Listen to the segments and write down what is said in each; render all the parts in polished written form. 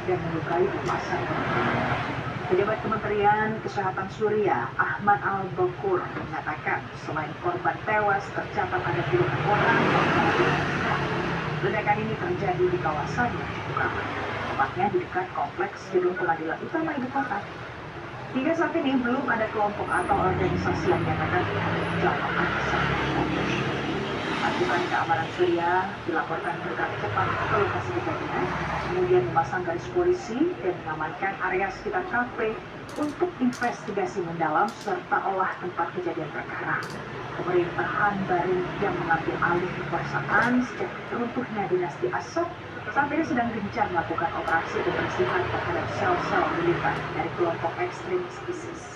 dan melukai belasan orang. Pejabat Kementerian Kesehatan Suriah, Ahmad Al-Bakur, mengatakan selain korban tewas, tercatat ada puluhan orang yang mengalami luka. Ledakan ini terjadi di kawasan yang cukup ramai, tepatnya di dekat kompleks gedung pengadilan utama ibu kota. Hingga saat ini belum ada kelompok atau organisasi yang menyatakan jamaah sakit. Pasukan keamanan Suriah dilaporkan bergerak cepat ke lokasi kejadian, kemudian memasang garis polisi dan mengamankan area sekitar kafe untuk investigasi mendalam serta olah tempat kejadian perkara. Pemerintahan baru yang mengambil alih kekuasaan sejak runtuhnya dinasti Assad saat ini sedang gencar melakukan operasi pembersihan terhadap sel-sel militan dari kelompok ekstremis ISIS.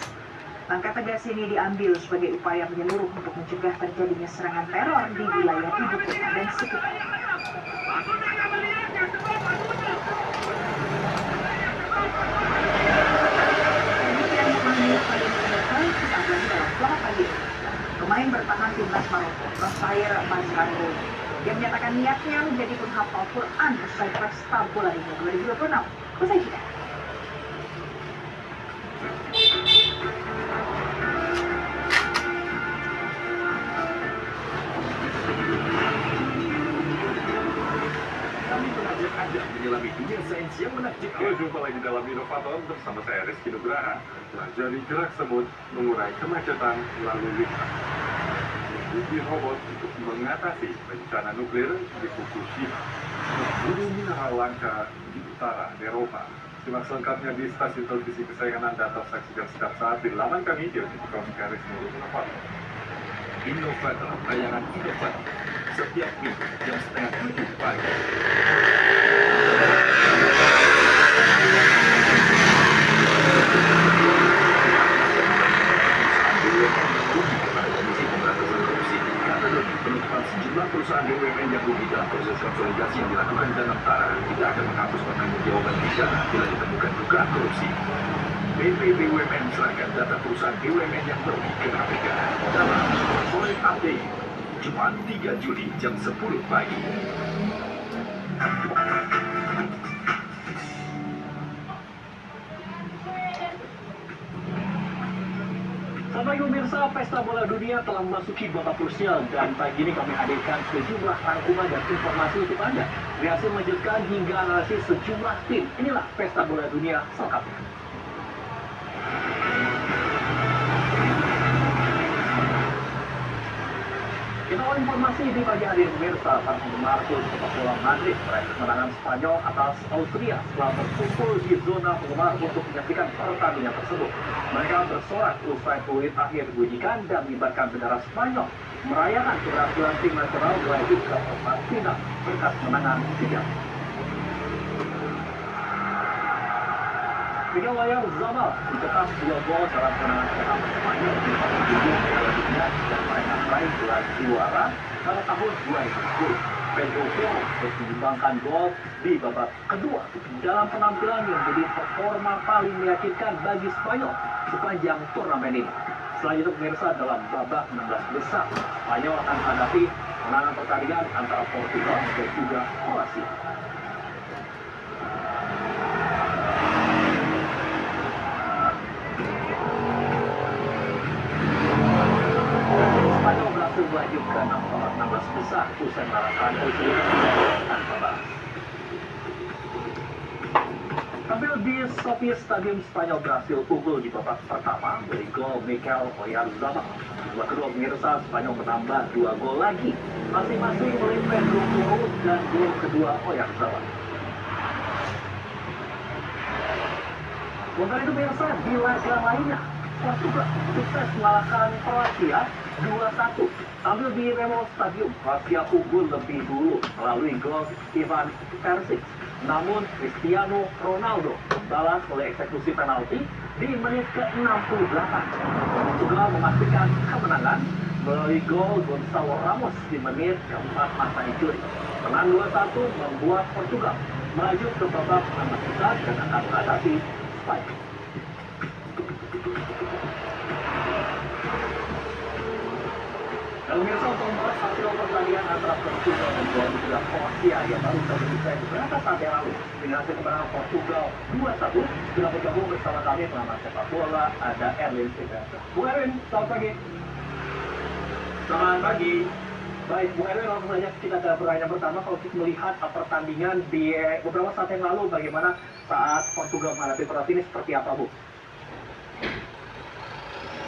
Langkah tegas ini diambil sebagai upaya menyeluruh untuk mencegah terjadinya serangan teror di wilayah ibu kota dan sekitarnya. Pemain bertahan timnas Maroko, Rafael Masraro, yang menyatakan niatnya menjadi penghafal Quran usai pesta bola dunia 2026. Usai jeda. Anda menyelami dunia sains yang menakjubkan. Jumpa lagi dalam Inovator bersama saya Rizky Nugraha. Pelajari gerak semut, mengurai kemacetan lalu lintas. Uji robot untuk mengatasi bencana nuklir di Fukushima. Memburu mineral langka di utara Eropa. Simak selengkapnya di stasiun televisi kesayangan Anda atau saksikan setiap saat di laman kami di inovator. Inovator, tayangan inovator. Setiap minggu jam 6:30 pagi. Sejumlah perusahaan BUMN yang rugi dalam proses konsolidasi yang dilakukan dalam Tara tidak akan menghapus pertanggungjawaban pidana bila ditemukan dugaan korupsi. BP BUMN serahkan data perusahaan BUMN yang merugi ke KPK dalam Corporate Update Jumat 3 Juli jam 10 pagi. Sampai pemirsa, Pesta Bola Dunia telah memasuki babak krusial dan pagi ini kami hadirkan sejumlah rangkuman dan informasi untuk Anda. Reaksi melanjutkan hingga analisis sejumlah tim. Inilah Pesta Bola Dunia selengkapnya. Kita awal informasi di pagi hari ini pemirsa, para penggemar klub sepak bola Madrid meraih kemenangan Spanyol atas Austria setelah berkumpul di zona penggemar untuk menyaksikan pertandingan tersebut. Mereka bersorak usai peluit akhir bunyikan dan mengibarkan bendera Spanyol, merayakan keberhasilan tim nasional melaju ke perempat final berkat kemenangan 3. Miguel Oyarzabal mencetak 2 gol dalam kemenangan pertama Spanyol di babak kedua Piala Dunia dan mereka meraih gelar juara pada tahun 2010. Pedro Porro terus menyumbangkan gol di babak kedua dalam penampilan yang menjadi performa paling meyakinkan bagi Spanyol sepanjang turnamen ini. Selanjutnya pemirsa, dalam babak 16 besar, Spanyol akan menghadapi penanganan pertandingan antara Portugal dan juga Kroasia. Spanyol berhasil melaju ke 16 besar usai mengalahkan Austria tanpa balas. Tampil di Sofia Stadium, Spanyol berhasil unggul di babak pertama dari gol Miguel Oyarzabal. Babak kedua pemirsa, Spanyol menambah 2 gol lagi, masing-masing oleh Pedro Porro dan gol kedua Oyarzabal. Sementara itu pemirsa, di laga lainnya, Portugal sukses mengalahkan Kroasia 2-1. Tampil di Remo Stadium, Kroasia unggul lebih dulu melalui gol Ivan Perisic. Namun Cristiano Ronaldo membalas oleh eksekusi penalti di menit ke-68. Portugal memastikan kemenangan melalui gol Gonçalo Ramos di menit ke-4 masa injury. Menang 2-1 membuat Portugal maju ke babak 16 besar dan akan menghadapi Spanyol. Dan pemirsa, untuk membahas hasil Untuk pertandingan antara Portugal dan juga Kroasia yang baru saja selesai beberapa saat yang lalu dengan hasil kemenangan Portugal 2-1, sudah bergabung bersama kami pengamat sepak bola ada Erwin Sidrasa. Bu Erwin, selamat pagi. Selamat pagi. Baik, Bu Erwin, langsung saja kita ke pertanyaan pertama. Kalau kita melihat pertandingan di beberapa saat yang lalu, bagaimana saat Portugal menghadapi Kroasia ini seperti apa, Bu?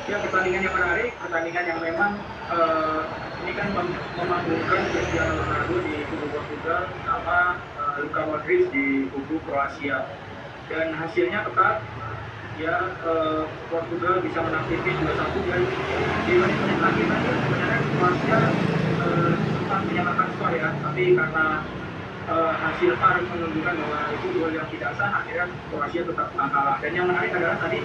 Ya, pertandingan yang menarik, pertandingan yang memang ini kan memanggungkan Cristiano Ronaldo di kubu Portugal sama Luka Modric di kubu Kroasia. Dan hasilnya ketat, ya Portugal bisa menang tipis 2-1 dan di menit-menit akhir tadi sebenarnya Kroasia sempat menyamakan skor ya, tapi karena hasil VAR menunjukkan bahwa itu gol yang tidak sah, akhirnya Kroasia tetap kalah. Dan yang menarik adalah tadi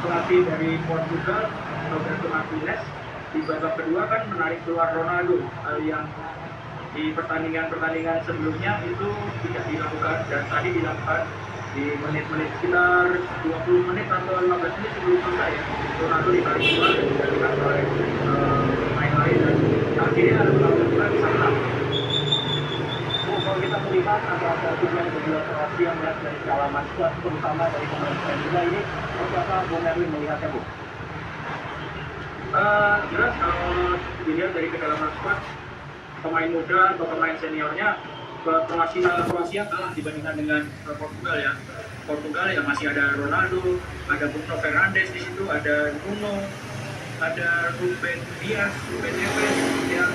pelatih dari Portugal, Roberto Martinez, di babak kedua kan menarik keluar Ronaldo, yang di pertandingan-pertandingan sebelumnya itu tidak dilakukan, dan tadi dilakukan di menit-menit sekitar 20 menit atau 15 menit sebelum selesai. Ronaldo ditarik keluar dan digantikan oleh pemain lain, dan akhirnya Ronaldo juga bisa menang. Kalau kita melihat antara Portugal dan juga Kroasia melihat dari skala squad terutama dari pemain juga ini, seperti apa Bung Erwin melihatnya, Bu? Jelas kalau dilihat dari kedalaman squad, pemain muda atau pemain seniornya, Kroasia kalah dibandingkan dengan Portugal ya. Portugal yang masih ada Ronaldo, ada Bruno Fernandes di situ, ada Nuno, ada Ruben Dias, Ruben Neves, ya